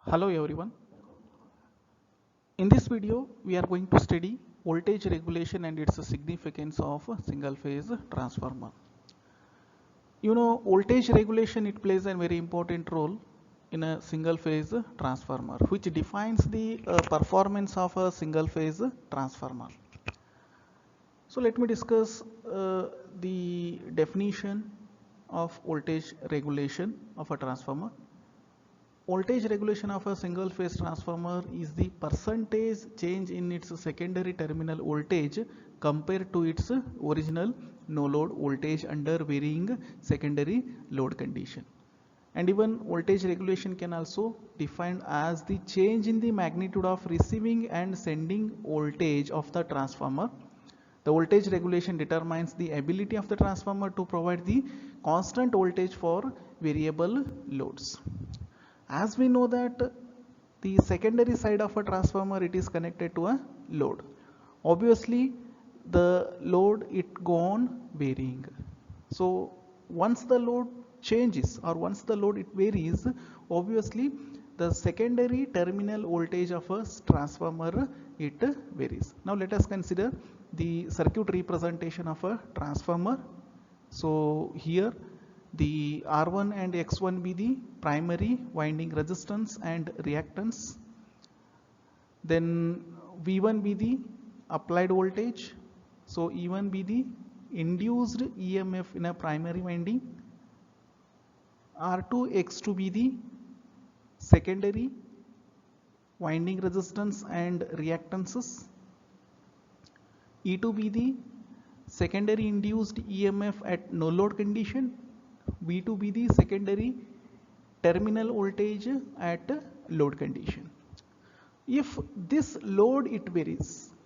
Hello everyone. In this video, we are going to study voltage regulation and its significance of a single phase transformer. Voltage regulation, it plays a very important role in a single phase transformer, which defines the performance of a single phase transformer. So let me discuss the definition of voltage regulation of a transformer. Voltage regulation of a single phase transformer is the percentage change in its secondary terminal voltage compared to its original no load voltage under varying secondary load condition. And even voltage regulation can also defined as the change in the magnitude of receiving and sending voltage of the transformer. The voltage regulation determines the ability of the transformer to provide the constant voltage for variable loads. As we know that the secondary side of a transformer, it is connected to a load. Obviously the load it go on varying. So once the load changes or once the load it varies, obviously the secondary terminal voltage of a transformer it varies. Now let us consider the circuit representation of a transformer. So here the R1 and X1 be the primary winding resistance and reactance. Then V1 be the applied voltage. So E1 be the induced EMF in a primary winding. R2, X2 be the secondary winding resistance and reactances. E2 be the secondary induced EMF at no load condition. V2 be the secondary terminal voltage at load condition. If this load it varies,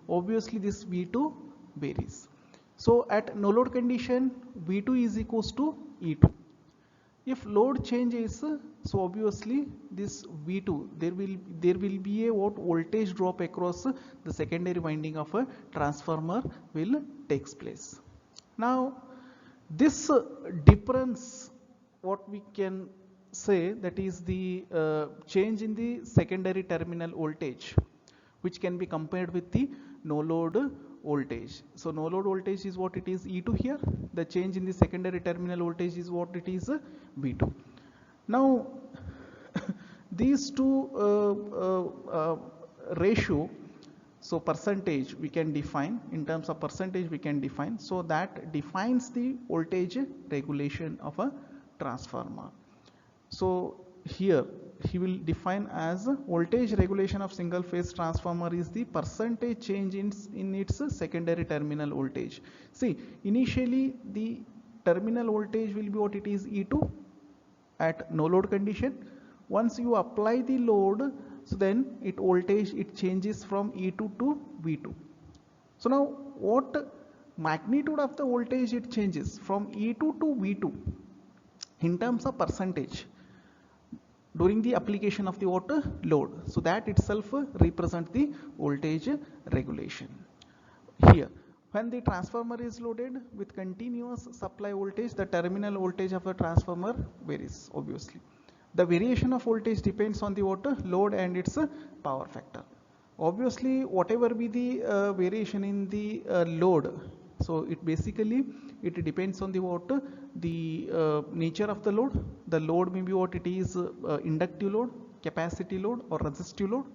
obviously this V2 varies. So at no load condition, V2 is equals to E2. If load changes, so obviously this V2 there will be a voltage drop across the secondary winding of a transformer will takes place. Now this difference, what we can say, that is the change in the secondary terminal voltage, which can be compared with the no load voltage. So no load voltage is what it is E2 here. The change in the secondary terminal voltage is what it is V2. Now these two ratio, so percentage we can define, in terms of percentage we can define, so that defines the voltage regulation of a transformer. So here he will define as voltage regulation of single phase transformer is the percentage change in its secondary terminal voltage. See, initially the terminal voltage will be what it is E2 at no load condition. Once you apply the load, so then it voltage it changes from E2 to V2. So now what magnitude of the voltage it changes from E2 to V2 in terms of percentage during the application of the water load. So that itself represents the voltage regulation. Here, when the transformer is loaded with continuous supply voltage, the terminal voltage of the transformer varies obviously. The variation of voltage depends on the water load and its power factor. Obviously, whatever be the variation in the load, so it basically it depends on the what the nature of the load. The load may be what it is inductive load, capacitive load, or resistive load,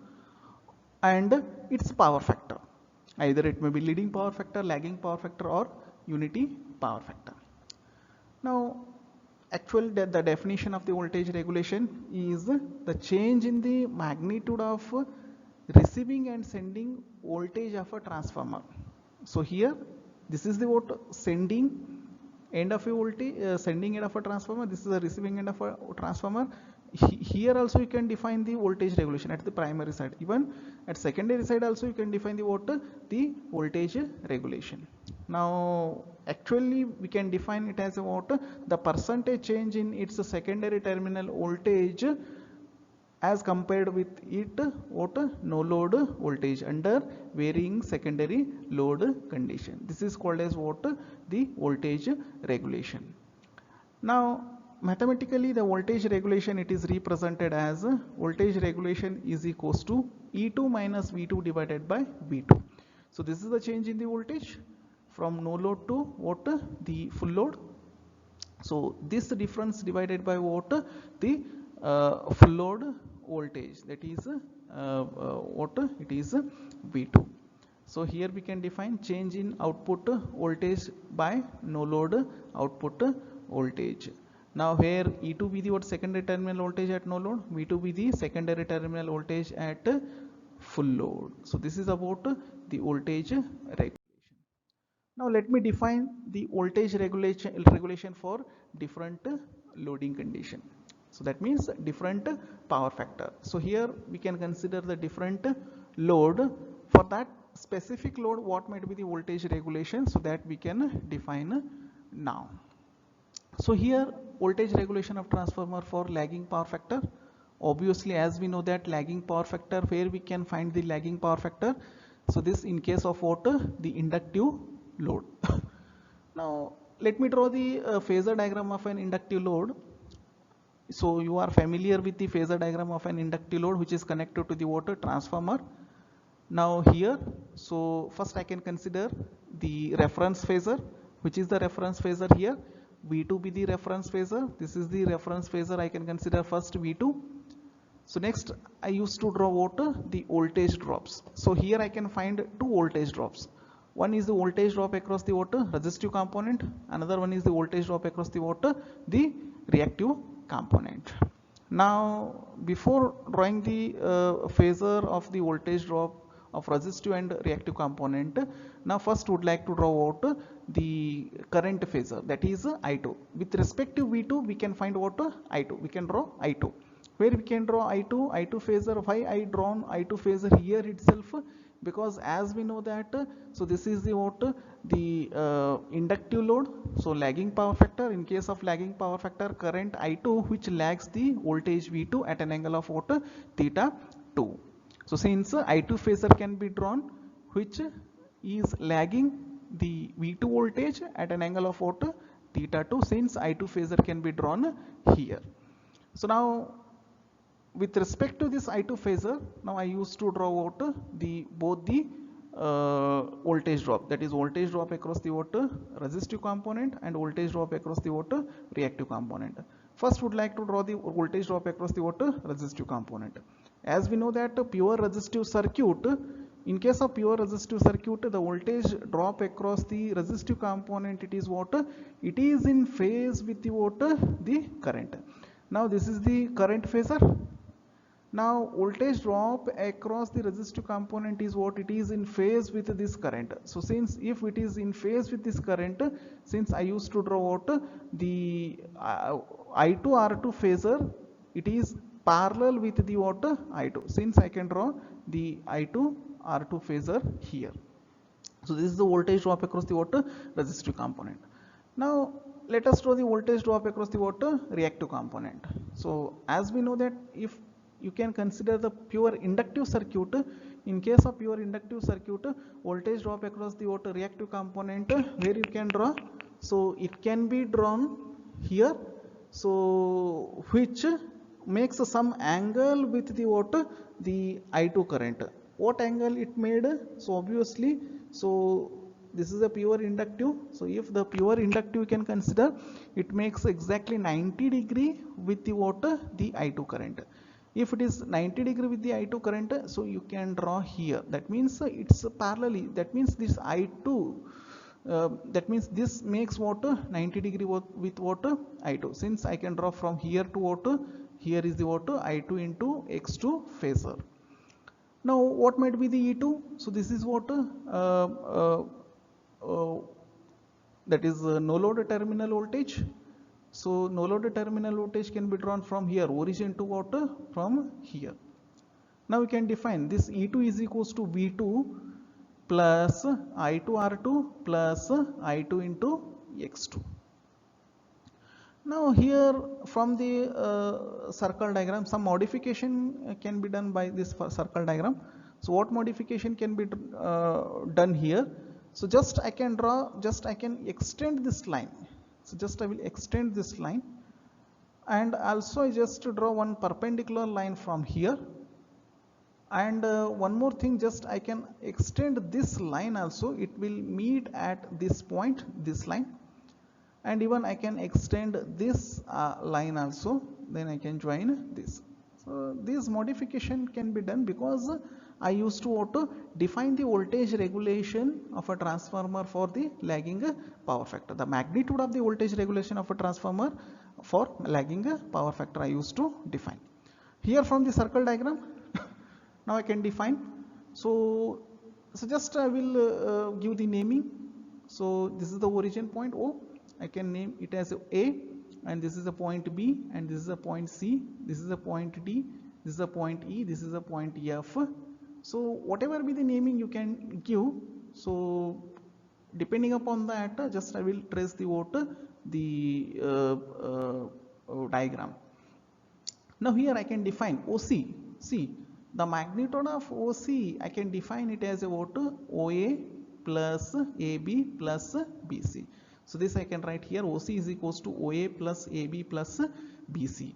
and its power factor. Either it may be leading power factor, lagging power factor, or unity power factor. Now actually the definition of the voltage regulation is the change in the magnitude of receiving and sending voltage of a transformer. So here this is the what sending end of a voltage, sending end of a transformer. This is the receiving end of a transformer. Here also you can define the voltage regulation at the primary side. Even at secondary side also you can define the what the voltage regulation. Now actually we can define it as a what the percentage change in its secondary terminal voltage as compared with it what no load voltage under varying secondary load condition. This is called as what the voltage regulation. Now mathematically the voltage regulation, it is represented as voltage regulation is equals to E2 minus V2 divided by V2. So this is the change in the voltage from no load to what, the full load. So this difference divided by what, the full load voltage, that is what, it is V2. So here we can define change in output voltage by no load output voltage. Now here E2 be the what, secondary terminal voltage at no load, V2 be the secondary terminal voltage at full load. So this is about the voltage regulation. Now let me define the voltage regulation for different loading condition. So that means different power factor. So here we can consider the different load. For that specific load, what might be the voltage regulation, so that we can define now. So here voltage regulation of transformer for lagging power factor. Obviously, as we know that lagging power factor, where we can find the lagging power factor. So this in case of what, the inductive load. Now let me draw the phasor diagram of an inductive load. So you are familiar with the phasor diagram of an inductive load which is connected to the water transformer. Now here, so first I can consider the reference phasor. Which is the reference phasor here? V2 be the reference phasor. This is the reference phasor. I can consider first V2. So next I used to draw what, the voltage drops. So here I can find two voltage drops. One is the voltage drop across the water resistive component. Another one is the voltage drop across the water, the reactive component. Now before drawing the phasor of the voltage drop of resistive and reactive component, now first would like to draw what, the current phasor, that is I2. With respect to V2 we can find what, I2. We can draw I2. Where we can draw I2 phasor. Why I drawn I2 phasor here itself? Because as we know that, so this is the what, the inductive load, so lagging power factor. In case of lagging power factor, current I2 which lags the voltage V2 at an angle of what, theta 2. So since I2 phasor can be drawn which is lagging the V2 voltage at an angle of what, theta 2, since I2 phasor can be drawn here. So now with respect to this I2 phasor, now I used to draw what, the both the voltage drop, that is voltage drop across the water resistive component and voltage drop across the water reactive component. First would like to draw the voltage drop across the water resistive component. As we know that pure resistive circuit, in case of pure resistive circuit, the voltage drop across the resistive component, it is what, it is in phase with the what, the current. Now this is the current phasor. Now voltage drop across the resistive component is what, it is in phase with this current. So since if it is in phase with this current, since I used to draw what, the I2 R2 phasor, it is parallel with the what, I2. Since I can draw the I2 R2 phasor here. So this is the voltage drop across the what, resistive component. Now let us draw the voltage drop across the what, reactive component. So as we know that if you can consider the pure inductive circuit, in case of pure inductive circuit, voltage drop across the what, reactive component, where you can draw, so it can be drawn here, so which makes some angle with the what, the I2 current. What angle it made? So obviously, so this is a pure inductive. So if the pure inductive you can consider, it makes exactly 90 degree with the what, the I2 current. If it is 90 degree with the I2 current, so you can draw here. That means it's parallelly. That means this I2. That means this makes what, 90 degree with what, I2. Since I can draw from here to what, here is the what, I2 into X2 phasor. Now what might be the E2? So this is what, that is no load terminal voltage. So no load terminal voltage can be drawn from here, origin to what, from here. Now we can define this E2 is equals to V2 plus I2 R2 plus I2 into X2. Now here from the circle diagram, some modification can be done by this circle diagram. So what modification can be done here? So just I can extend this line. So just I will extend this line. and also I just draw one perpendicular line from here, and one more thing, just I can extend this line also, it will meet at this point, this line, and even I can extend this line also, then I can join this. So this modification can be done because I used to auto define the voltage regulation of a transformer for the lagging power factor. The magnitude of the voltage regulation of a transformer for lagging power factor I used to define. Here from the circle diagram, now I can define. So just I will give the naming. So this is the origin point O. I can name it as A, and this is a point B, and this is a point C, this is a point D, this is a point E, this is a point F. So whatever be the naming you can give. So depending upon that, just I will trace the diagram. Now here I can define OC. See, the magnitude of OC, I can define it as a OA plus AB plus BC. So this I can write here, OC is equals to OA plus AB plus BC.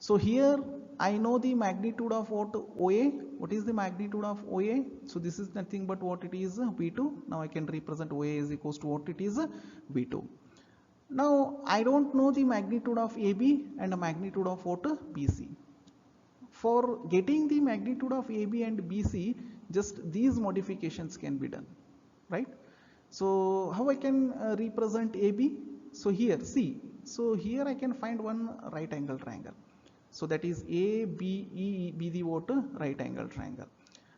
So here I know the magnitude of OA. What is the magnitude of OA? So this is nothing but what it is, V2. Now I can represent OA is equals to what it is, V2. Now I don't know the magnitude of AB and the magnitude of BC. For getting the magnitude of AB and BC, just these modifications can be done, right? So how I can represent AB? So here, see, so here I can find one right angle triangle. So that is ABE be the right angle triangle.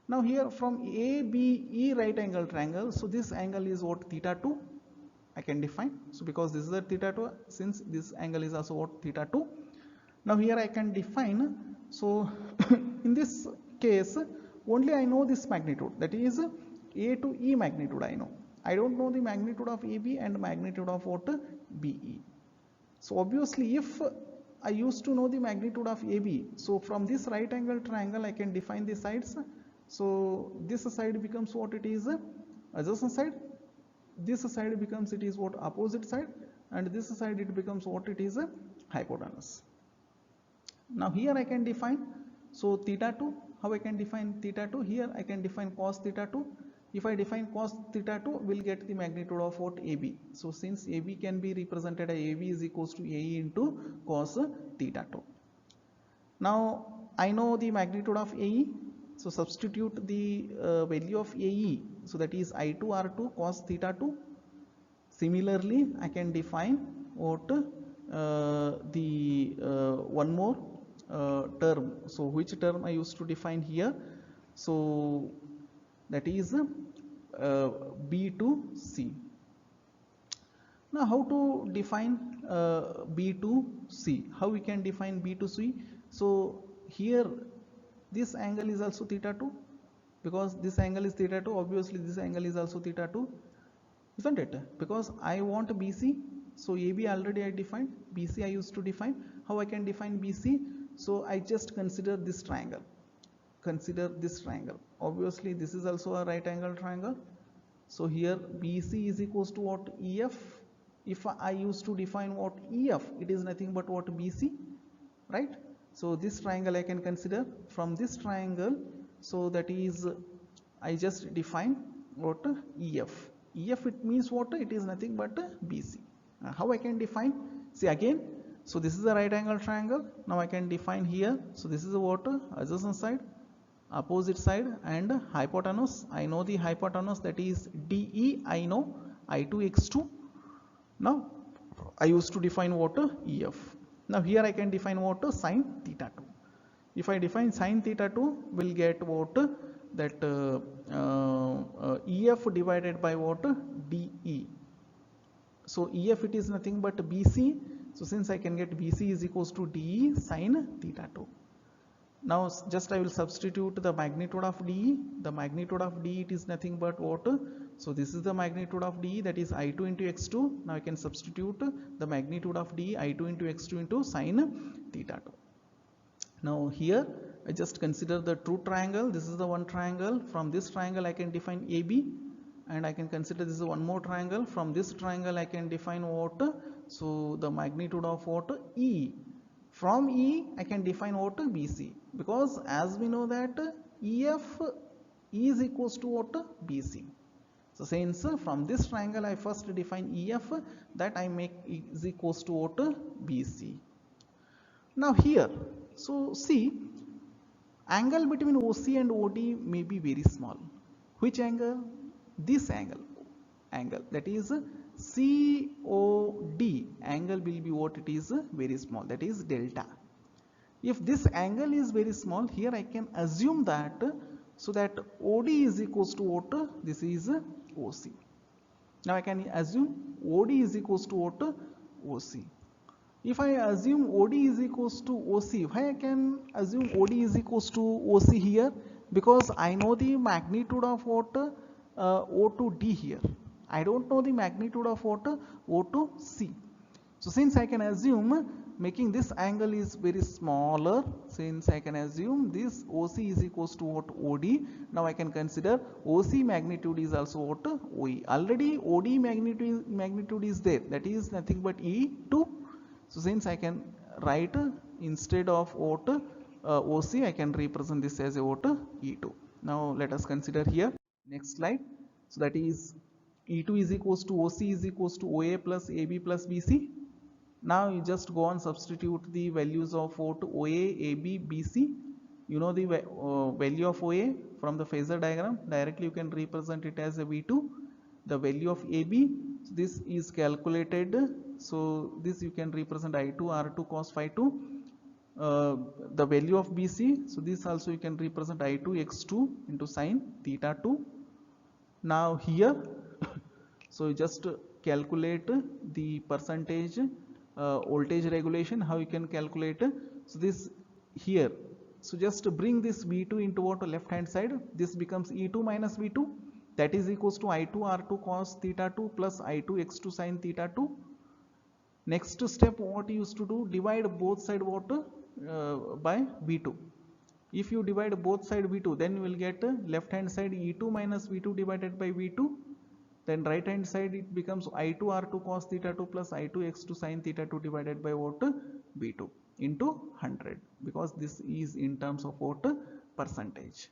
Now here from ABE right angle triangle, so this angle is what, theta 2. I can define. So because this is a theta 2, since this angle is also what, theta 2. Now here I can define. So in this case, only I know this magnitude, that is A to E magnitude I know. I don't know the magnitude of AB and magnitude of what, BE. So obviously if I used to know the magnitude of AB, so from this right angle triangle I can define the sides. So this side becomes what it is, adjacent side. This side becomes it is what, opposite side, and this side it becomes what it is, hypotenuse. Now here I can define, so theta 2, how I can define theta 2? Here I can define cos theta 2. If I define cos theta 2, we'll get the magnitude of what, AB. So since AB can be represented as AB is equals to AE into cos theta 2. Now I know the magnitude of AE. So substitute the value of AE. So that is I2 R2 cos theta 2. Similarly, I can define what, one more term. So which term I used to define here? So that is B to C. Now how to define B to C? How we can define B to C? So here this angle is also theta 2, because this angle is theta 2, obviously this angle is also theta 2, isn't it? Because I want BC, so AB already I defined, BC I used to define. How I can define BC? So I just consider this triangle. Consider this triangle. Obviously this is also a right angle triangle. So here BC is equals to what, EF. If I used to define what EF, it is nothing but what, BC, right? So this triangle I can consider. From this triangle, so that is I just define what, EF. EF it means what, it is nothing but BC. How I can define? See again, so this is a right angle triangle. Now I can define here. So this is what, adjacent side, opposite side, and hypotenuse. I know the hypotenuse, that is DE. I know I2x2. Now I used to define what, EF. Now here I can define what, sine theta 2. If I define sine theta 2, we'll get what, that EF divided by what, DE. So EF it is nothing but BC. So since I can get BC is equals to DE sine theta 2. Now just I will substitute the magnitude of DE. The magnitude of DE it is nothing but what? So this is the magnitude of DE, that is I2 into x2. Now I can substitute the magnitude of DE, I2 into x2 into sine theta 2. Now here I just consider the true triangle. This is the one triangle. From this triangle I can define AB, and I can consider this is one more triangle. From this triangle I can define what? So the magnitude of what? E. From E I can define what? BC, because as we know that EF is equals to what? BC. So since from this triangle I first define EF, that I make is equals to what? BC. Now here, so see, angle between OC and OD may be very small. Which angle? This angle that is COD angle will be what? It is very small, that is delta. If this angle is very small, here I can assume that, so that OD is equals to what? This is OC. Now I can assume OD is equals to what? OC. If I assume OD is equals to OC, why I can assume OD is equals to OC here? Because I know the magnitude of what? O to D here. I don't know the magnitude of what? O to C. So since I can assume making this angle is very smaller, since I can assume this OC is equals to what? OD. Now I can consider OC magnitude is also what? OE. Already OD magnitude is there, that is nothing but E2. So since I can write instead of what? OC, I can represent this as a what? E2. Now let us consider here next slide. So that is E2 is equals to OC is equals to OA plus AB plus BC. Now you just go and substitute the values of what? OA, AB, BC. You know the value of OA from the phasor diagram. Directly you can represent it as a V2. The value of AB, this is calculated. So this you can represent I2 R2 cos phi 2. The value of BC, so this also you can represent I2 x2 into sine theta 2. Now here, so you just calculate the percentage voltage regulation. How you can calculate? So this here, so just bring this V2 into what? Left hand side. This becomes E2 minus V2, that is equals to I2 R2 cos theta 2 plus I2 x2 sin theta 2. Next step, what you used to do? Divide both side what? By V2. If you divide both side V2, then you will get left hand side E2 minus V2 divided by V2. Then right hand side it becomes I2 R2 cos theta 2 plus I2 x2 sin theta 2 divided by what? V2 into 100, because this is in terms of what? Percentage.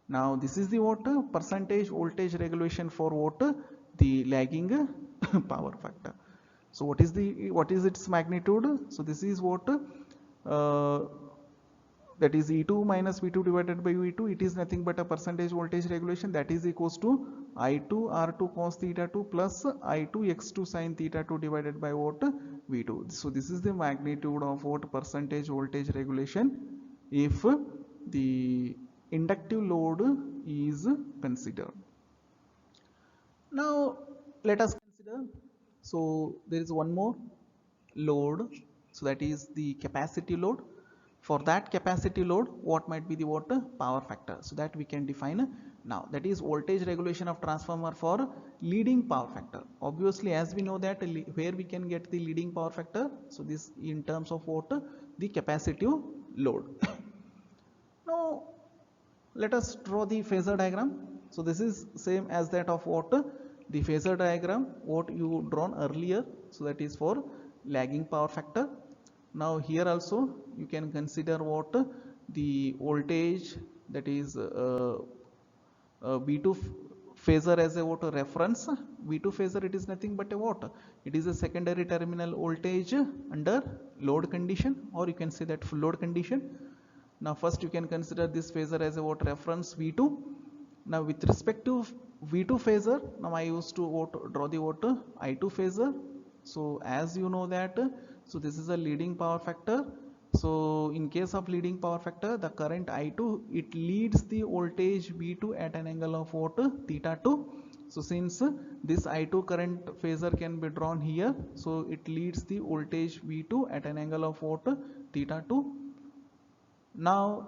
Now this is the what? Percentage voltage regulation for what? The lagging power factor. So what is its magnitude? So this is what? That is E2 minus V2 divided by V2. It is nothing but a percentage voltage regulation, that is equals to I2 R2 cos theta 2 plus I2 x2 sin theta 2 divided by what? V2. So this is the magnitude of what? Percentage voltage regulation if the inductive load is considered. Now let us consider, so there is one more load, so that is the capacity load. For that capacity load, what might be the what? Power factor. So that we can define now, that is voltage regulation of transformer for leading power factor. Obviously as we know that where we can get the leading power factor, so this in terms of what? The capacitive load. Now let us draw the phasor diagram. So this is same as that of what? The phasor diagram what you drawn earlier. So that is for lagging power factor. Now here also you can consider what? The voltage, that is V2 phasor as a what? Reference. V2 phasor, it is nothing but a what? It is a secondary terminal voltage under load condition, or you can say that full load condition. Now first you can consider this phasor as a what? Reference V2. Now with respect to V2 phasor, now I used to what? Draw the what? I2 phasor. So as you know that, so this is a leading power factor. So in case of leading power factor, the current I2, it leads the voltage V2 at an angle of what? Theta 2. So since this I2 current phasor can be drawn here, so it leads the voltage V2 at an angle of what? Theta 2. Now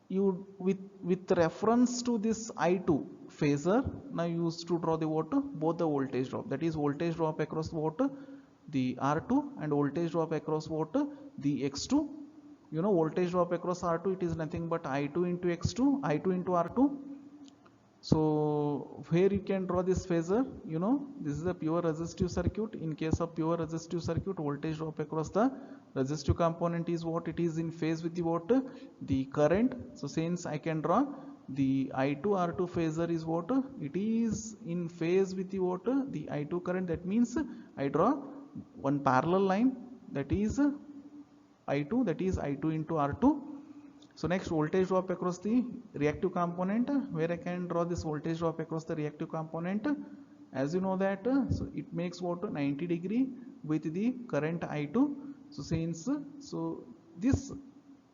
you with reference to this I2 phasor, now you used to draw the what? Both the voltage drop, that is voltage drop across what? The R2, and voltage drop across what? The X2. You know voltage drop across R2, it is nothing but I2 into X2, I2 into R2. So where you can draw this phasor, you know, this is a pure resistive circuit. In case of pure resistive circuit, voltage drop across the resistive component is what? It is in phase with the what? The current. So since I can draw the I2 R2 phasor is what? It is in phase with the what? The I2 current. That means I draw one parallel line, that is I2, that is I2 into R2. So next, voltage drop across the reactive component, where I can draw this voltage drop across the reactive component. As you know that, so it makes what? 90 degree with the current I2. So since, so this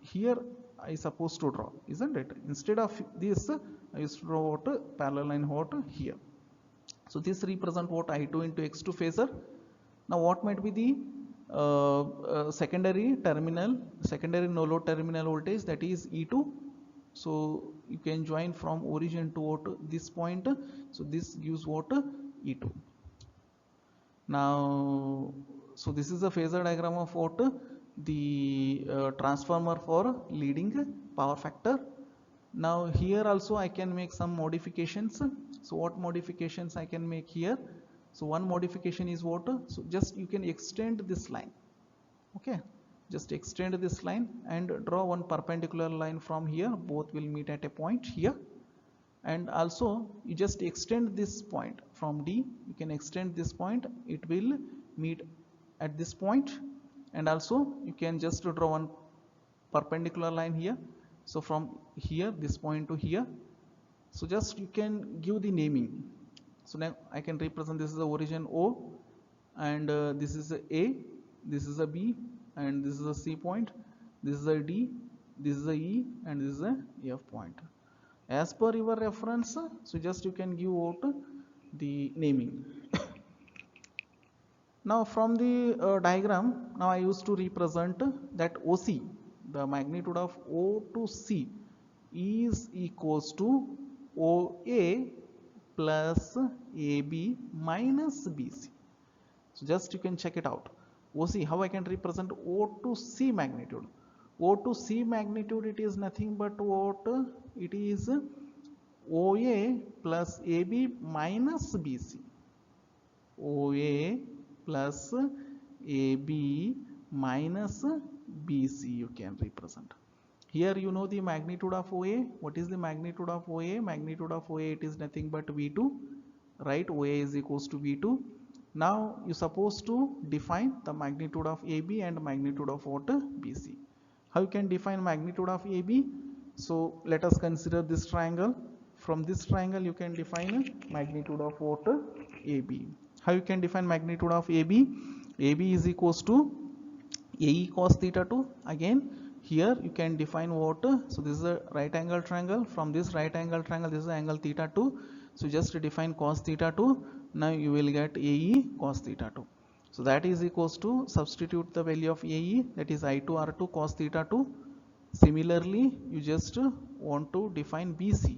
here I supposed to draw, isn't it? Instead of this, I used to draw what? Parallel line what? Here. So this represent what? I2 into X2 phasor. Now what might be the secondary no load terminal voltage, that is E2. So you can join from origin to what? This point. So this gives what? E2. Now, so this is a phasor diagram of what? The transformer for leading power factor. Now here also I can make some modifications. So what modifications I can make here? So one modification is what? So just you can extend this line. Okay, just extend this line and draw one perpendicular line from here. Both will meet at a point here. And also you just extend this point from D. You can extend this point. It will meet at this point. And also you can just draw one perpendicular line here. So from here, this point to here. So just you can give the naming. So now I can represent this is the origin O, and this is a, this is a B, and this is a C point, this is a D, this is a E, and this is a F point. As per your reference, so just you can give out the naming. Now from the diagram, now I used to represent that OC, the magnitude of O to C is equals to OA plus AB minus BC. So just you can check it out. OC, how I can represent O to C magnitude? O to C magnitude, it is nothing but what? It is OA plus AB minus BC. OA plus AB minus BC you can represent. Here you know the magnitude of OA. What is the magnitude of OA? Magnitude of OA, it is nothing but V2, right? OA is equals to V2. Now you supposed to define the magnitude of AB and magnitude of what? BC. How you can define magnitude of AB? So let us consider this triangle. From this triangle you can define magnitude of what? AB. How you can define magnitude of AB? AB is equals to AE cos theta 2. Again, here you can define what? So this is a right angle triangle. From this right angle triangle, this is the angle theta 2. So just define cos theta 2. Now you will get AE cos theta 2. So that is equals to, substitute the value of AE, that is I2 R2 cos theta 2. Similarly, you just want to define BC.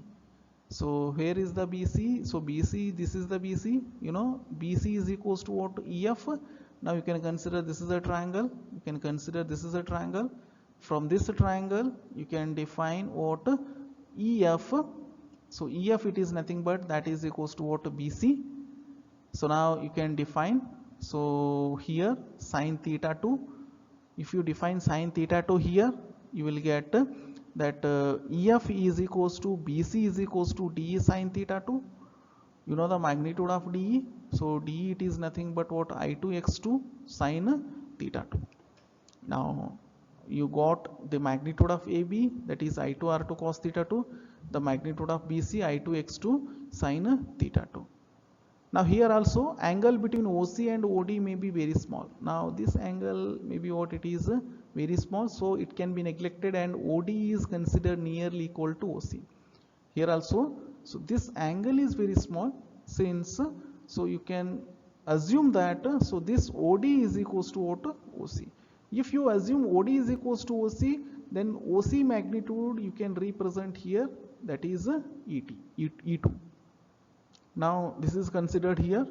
So here is the BC. So BC, this is the BC. You know, BC is equals to what? EF. Now you can consider this is a triangle. You can consider this is a triangle. From this triangle, you can define what? EF. So EF, it is nothing but that is equals to what? BC. So now you can define. So here sin theta 2. If you define sin theta 2 here, you will get that EF is equals to BC is equals to DE sin theta 2. You know the magnitude of DE. So DE, it is nothing but what? I2 X2 sin theta 2. Now you got the magnitude of AB, that is I2 R2 cos theta 2. The magnitude of BC, I2 X2 sin theta 2. Now here also angle between OC and OD may be very small. Now this angle may be what? It is very small, so it can be neglected, and OD is considered nearly equal to OC. Here also, so this angle is very small, since so you can assume that so this OD is equals to what? OC. If you assume OD is equals to OC, then OC magnitude you can represent here, that is E2. Now this is considered here.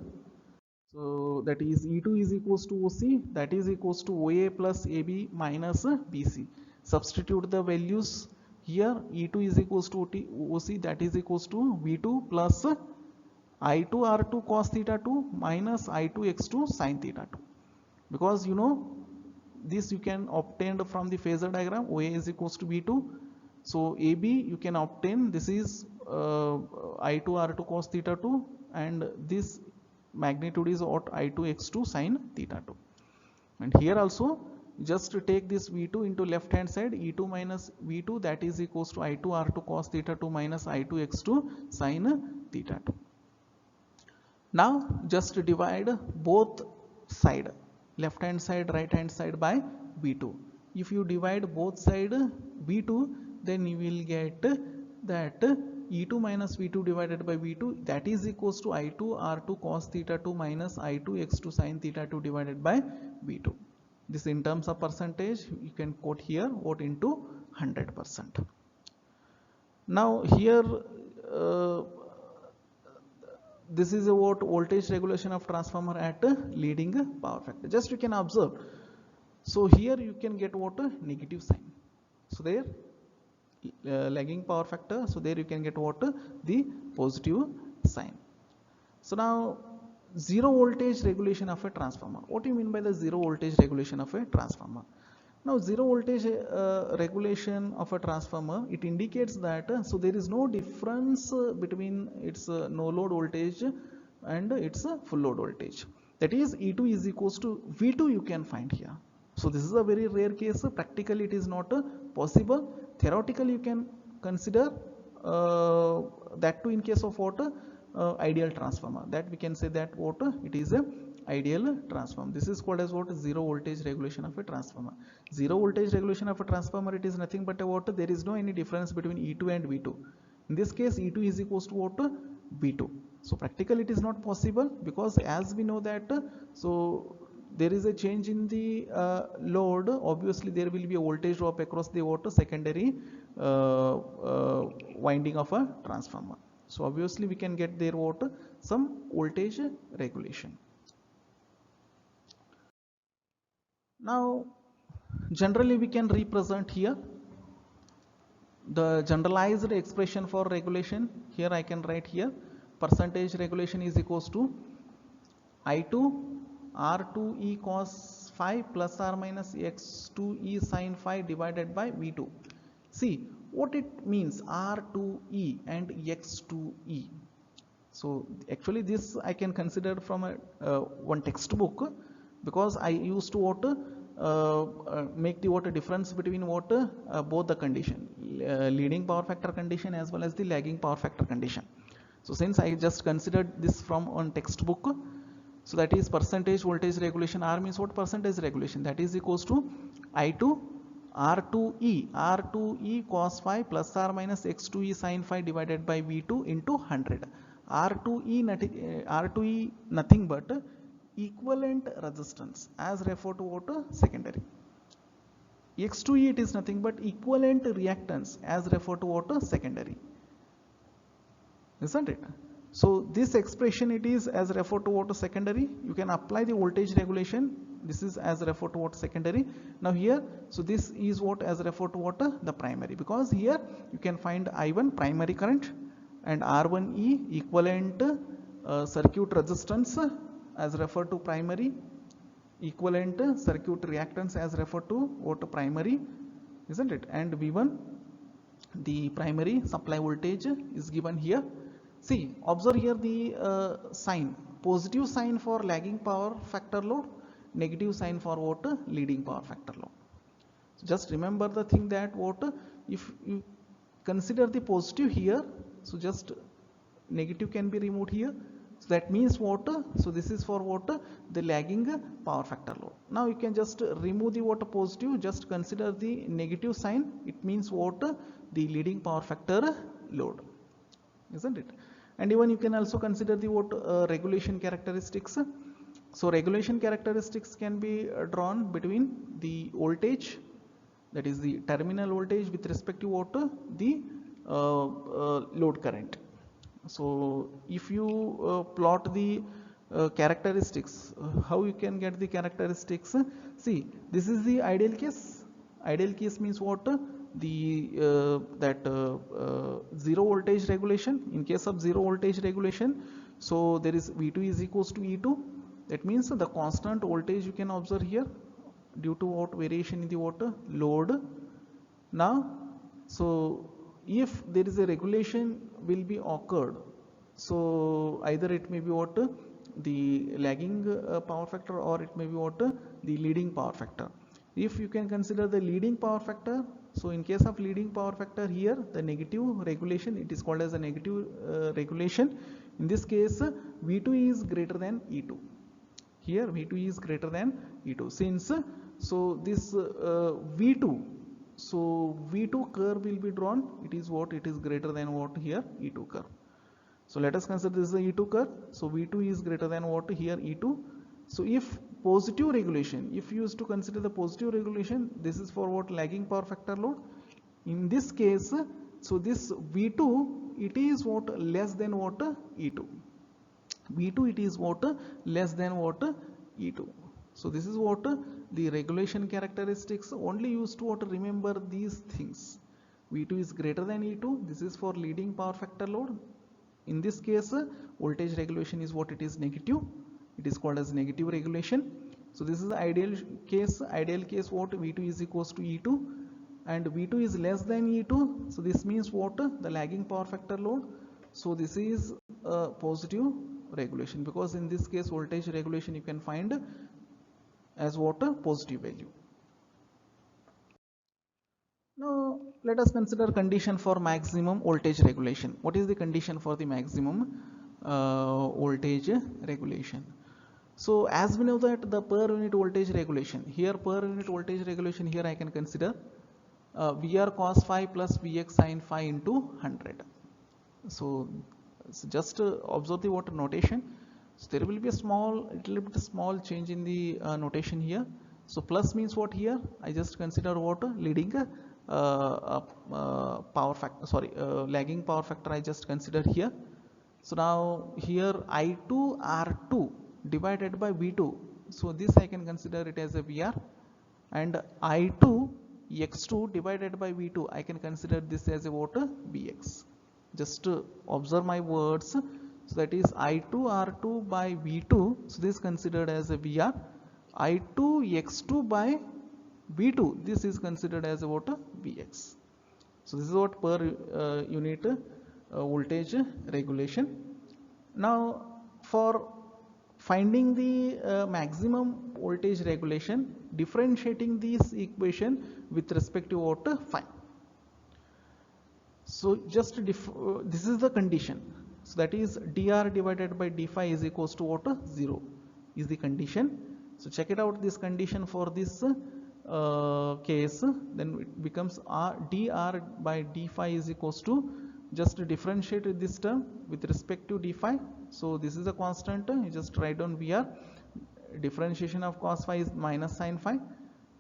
So that is E2 is equals to OC, that is equals to OA plus AB minus BC. Substitute the values here E2 is equals to OC, that is equals to V2 plus I2 R2 cos theta 2 minus I2 X2 sin theta 2. Because you know this you can obtain from the phasor diagram, OA is equals to V2. So AB you can obtain, this is I2 R2 cos theta 2, and this magnitude is what I2 X2 sin theta 2. And here also just take this V2 into left hand side, E2 minus V2, that is equals to I2 R2 cos theta 2 minus I2 X2 sin theta 2. Now just divide both side, left hand side, right hand side by V2. If you divide both side V2, then you will get that E2 minus V2 divided by V2, that is equals to I2 R2 cos theta 2 minus I2 X2 sin theta 2 divided by V2. This in terms of percentage you can quote here what into 100%. Now here this is what voltage regulation of transformer at leading power factor. Just you can observe. So here you can get what negative sign. So there lagging power factor. So there you can get what the positive sign. So now zero voltage regulation of a transformer. What do you mean by the zero voltage regulation of a transformer? Now zero voltage regulation of a transformer, it indicates that so there is no difference between its no load voltage and its full load voltage. That is E2 is equals to V2 you can find here. So this is a very rare case. Practically it is not possible. Theoretically you can consider that too in case of what ideal transformer, that we can say that what it is a ideal transformer. This is called as what zero voltage regulation of a transformer. Zero voltage regulation of a transformer, it is nothing but what there is no any difference between E2 and V2. In this case E2 is equals to what V2. So practically it is not possible, because as we know that so there is a change in the load, obviously there will be a voltage drop across the what secondary winding of a transformer. So obviously we can get there what some voltage regulation. Now generally we can represent here the generalized expression for regulation. Here I can write here percentage regulation is equals to I2 R2e cos phi plus or minus X2e sin phi divided by V2. See what it means R2e and X2e. So actually this I can consider from a one textbook, because I used to what make the what difference between what both the condition, leading power factor condition as well as the lagging power factor condition. So since I just considered this from one textbook, so that is percentage voltage regulation. R means what percentage regulation, that is equals to I2 R2e cos phi plus or minus X2e sin phi divided by V2 into 100. R2e nothing but equivalent resistance as referred to what secondary. X2e it is nothing but equivalent reactance as referred to what secondary, isn't it? So this expression it is as referred to what secondary. You can apply the voltage regulation. This is as referred to what secondary. Now here, so this is what as referred to what the primary, because here you can find I1 primary current and R1e equivalent circuit resistance as referred to primary, equivalent circuit reactance as referred to what primary, isn't it? And V1, the primary supply voltage is given here. See, observe here the sign, positive sign for lagging power factor load, negative sign for what leading power factor load. So just remember the thing that what if you consider the positive here, so just negative can be removed here. So that means what? So this is for what? The lagging power factor load. Now you can just remove the what positive, just consider the negative sign. It means what? The leading power factor load, isn't it? And even you can also consider the what regulation characteristics. So regulation characteristics can be drawn between the voltage, that is the terminal voltage with respect to what the load current. So if you plot the characteristics, how you can get the characteristics? See, this is the ideal case. Ideal case means what? the zero voltage regulation. In case of zero voltage regulation, so there is V2 is equals to E2. That means the constant voltage you can observe here due to what variation in the water load. Now, so if there is a regulation will be occurred, so either it may be what the lagging power factor, or it may be what the leading power factor. If you can consider the leading power factor, so in case of leading power factor here, the negative regulation, it is called as a negative regulation. In this case, V2 is greater than E2. Here V2 is greater than E2. Since so this V2, so V2 curve will be drawn. It is what? It is greater than what here? E2 curve. So let us consider this is the E2 curve. So V2 is greater than what here? E2. So if positive regulation, if you used to consider the positive regulation, this is for what? Lagging power factor load. In this case, so this V2, it is what? Less than what? E2. V2 it is what? Less than what? E2. So this is what the regulation characteristics. Only used to what? Remember these things. V2 is greater than E2. This is for leading power factor load. In this case, voltage regulation is what? It is negative. It is called as negative regulation. So this is the ideal case. Ideal case what? V2 is equals to E2, and V2 is less than E2. So this means what? The lagging power factor load. So this is a positive regulation, because in this case voltage regulation you can find as what? A positive value. Now let us consider condition for maximum voltage regulation. What is the condition for the maximum voltage regulation? So as we know that the per unit voltage regulation, here per unit voltage regulation, here I can consider VR cos phi plus Vx sin phi into 100. So just observe the what notation. So there will be a little bit small change in the notation here. So plus means what here? I just consider what? Leading power factor, sorry, lagging power factor I just consider here. So now here I2 R2 divided by V2. So this I can consider it as a VR, and I2 X2 divided by V2 I can consider this as a what? Vx. Just observe my words. So that is I2 R2 by V2. So this is considered as a VR. I2 X2 by V2. This is considered as a what? Vx. So this is what per unit voltage regulation. Now for finding the maximum voltage regulation, differentiating this equation with respect to what? Phi. So just this is the condition. So that is dr divided by d phi is equals to what? 0 is the condition. So check it out, this condition for this case, then it becomes dr by d phi is equals to, just differentiate this term with respect to d phi. So this is a constant, you just write down VR, differentiation of cos phi is minus sin phi,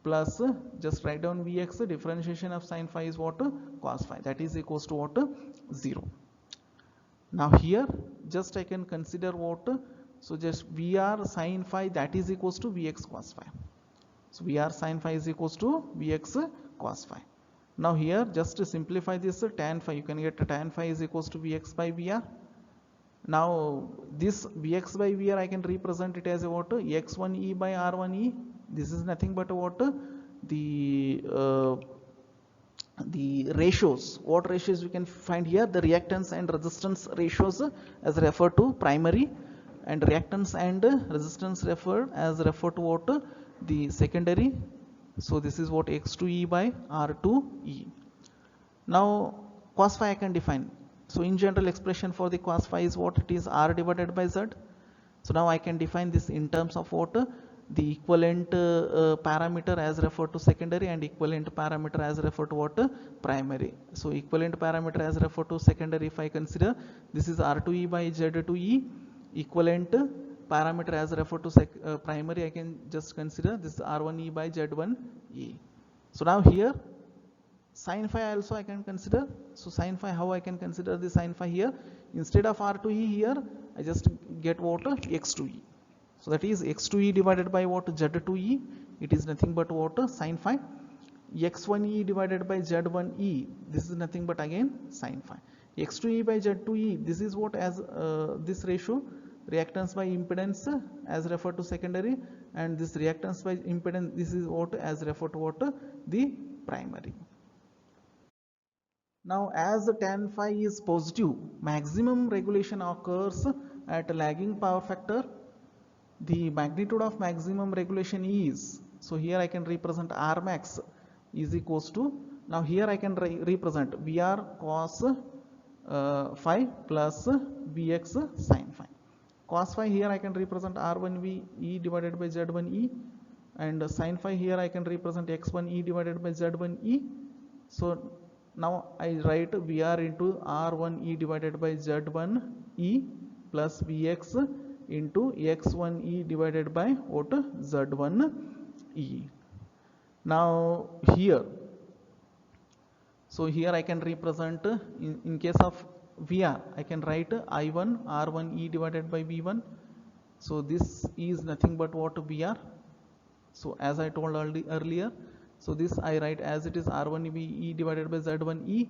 plus just write down Vx, differentiation of sin phi is what? Cos phi, that is equals to what? 0. Now here just I can consider what? So just VR sin phi, that is equals to Vx cos phi. So VR sin phi is equals to Vx cos phi. Now here just to simplify this, tan phi, you can get tan phi is equals to Vx by VR. Now this Vx by VR I can represent it as a what? X1e by R1e. This is nothing but what? The ratios. What ratios we can find here? The reactance and resistance ratios as referred to primary, and reactance and resistance referred to what? The secondary. So this is what? X2e by R2e. Now cos phi I can define. So in general expression for the cos phi is what? It is R divided by Z. So now I can define this in terms of what? The equivalent parameter as referred to secondary, and equivalent parameter as referred to what? Primary. So equivalent parameter as referred to secondary, if I consider, this is R2e by Z2e. Equivalent parameter as referred to primary, I can just consider this R1e by Z1e. So now here sin phi also I can consider. So sin phi, how I can consider the sin phi here? Instead of R2e here, I just get what? X2e. So that is X2e divided by what? Z2e. It is nothing but what? Sin phi. x1e divided by z1e, this is nothing but again sin phi. x2e by z2e, this is what, as this ratio reactance by impedance as referred to secondary, and this reactance by impedance, this is what as referred to what, the primary. Now as the tan phi is positive, maximum regulation occurs at lagging power factor. The magnitude of maximum regulation is, so here I can represent R max is equals to, now here I can represent Vr cos phi plus Vx sin phi. Cos phi here I can represent R1V E divided by Z1E, and sin phi here I can represent X1E divided by Z1E. So now I write Vr into R1E divided by Z1E plus Vx into X1E divided by what, Z1E. Now here, so here I can represent, in case of Vr, I can write I1 R1E divided by V1. So this is nothing but what, Vr. So as I told earlier, so this I write as it is R1E divided by Z1E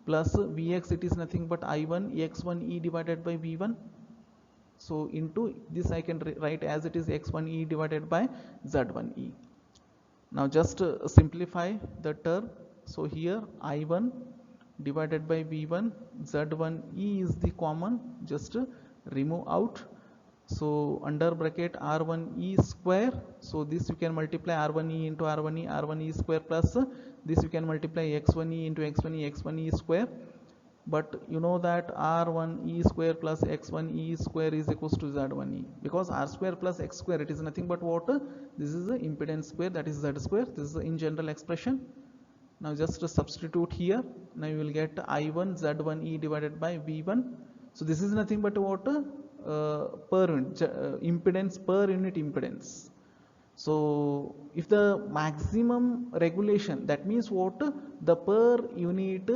plus Vx, it is nothing but I1 X1E divided by V1. So into this I can write as it is X1E divided by Z1E. Now just simplify the term. So here I1 divided by V1, Z1E is the common, just remove out. So under bracket R1E square, so this you can multiply R1E into R1E, R1E square plus this you can multiply X1E into X1E, X1E square. But you know that R1E square plus X1E square is equals to Z1E, because R square plus X square, it is nothing but what, this is the impedance square, that is Z square. This is the in general expression. Now just substitute here. Now you will get I1 Z1E divided by V1. So this is nothing but what, per unit impedance, per unit impedance. So if the maximum regulation, that means what, the per unit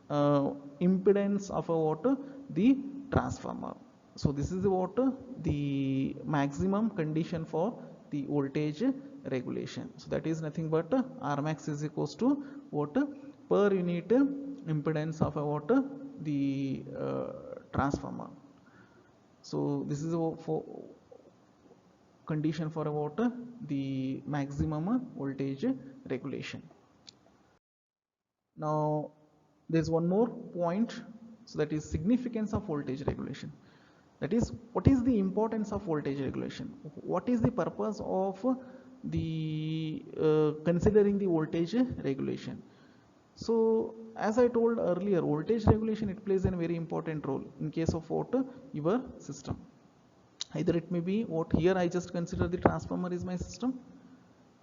impedance of a what, the transformer. So this is what, the maximum condition for the voltage regulation. So that is nothing but R max is equals to what, per unit impedance of a what, the transformer. So this is for condition for a what, the maximum voltage regulation. Now there is one more point, so that is significance of voltage regulation. That is, what is the importance of voltage regulation? What is the purpose of the considering the voltage regulation? So as I told earlier, voltage regulation, it plays a very important role in case of what, your system. Either it may be what, here I just consider the transformer is my system.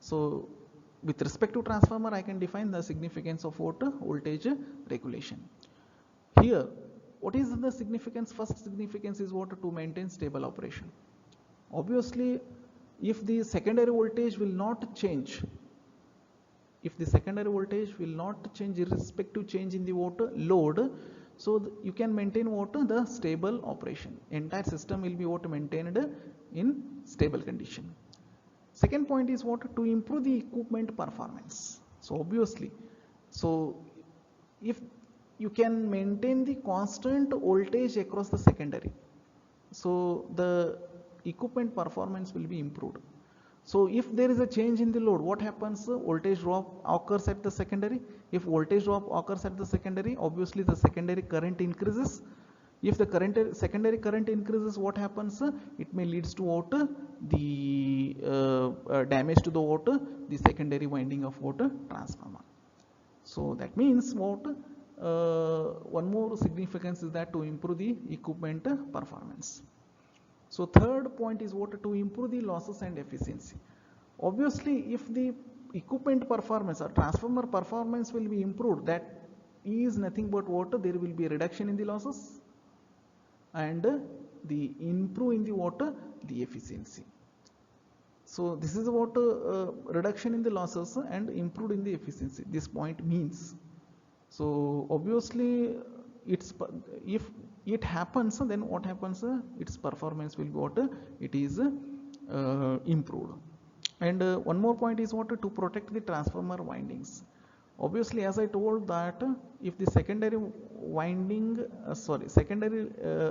So with respect to transformer, I can define the significance of what, voltage regulation. Here, what is the significance? First significance is what, to maintain stable operation. Obviously, if the secondary voltage will not change, if the secondary voltage will not change irrespective change in the what, load, so you can maintain what, the stable operation. Entire system will be what, maintained in stable condition. Second point is what, to improve the equipment performance. So obviously, so if you can maintain the constant voltage across the secondary, so the equipment performance will be improved. So if there is a change in the load, what happens? Voltage drop occurs at the secondary. If voltage drop occurs at the secondary, obviously the secondary current increases. If the secondary current increases, what happens? It may leads to what, the damage to the what, the secondary winding of what, transformer. So that means what, one more significance is that to improve the equipment performance. So third point is what, to improve the losses and efficiency. Obviously, if the equipment performance or transformer performance will be improved, that is nothing but what, there will be a reduction in the losses and the improve in the what, the efficiency. So this is what, reduction in the losses and improved in the efficiency this point means. So obviously it's, if it happens, then what happens, its performance will be what, it is improved. And one more point is what, to protect the transformer windings. Obviously, as I told that if the secondary winding, secondary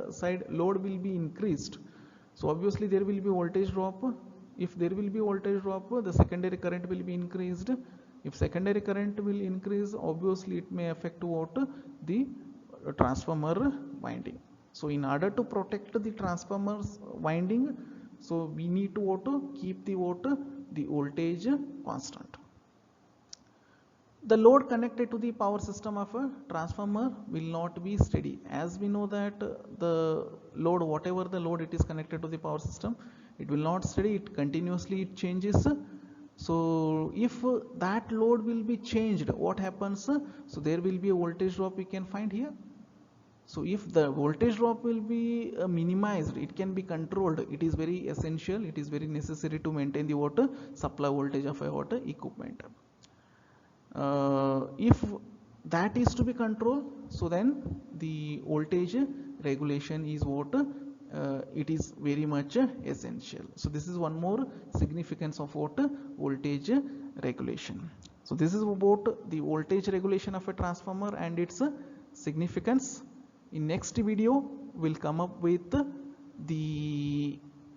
side load will be increased, so obviously there will be voltage drop. If there will be voltage drop, the secondary current will be increased. If secondary current will increase, obviously it may affect what, the transformer winding. So in order to protect the transformers winding, so we need to what, keep the what, the voltage constant. The load connected to the power system of a transformer will not be steady. As we know that the load, whatever the load it is connected to the power system, it will not steady, it continuously it changes. So if that load will be changed, what happens? So there will be a voltage drop we can find here. So if the voltage drop will be minimized, it can be controlled, it is very essential, it is very necessary to maintain the water supply voltage of a water equipment. If that is to be controlled, so then the voltage regulation is what, it is very much essential. So this is one more significance of what, voltage regulation. So this is about the voltage regulation of a transformer and its significance. In next video we'll come up with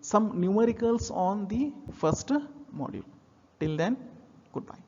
some numericals on the first module. Till then, goodbye.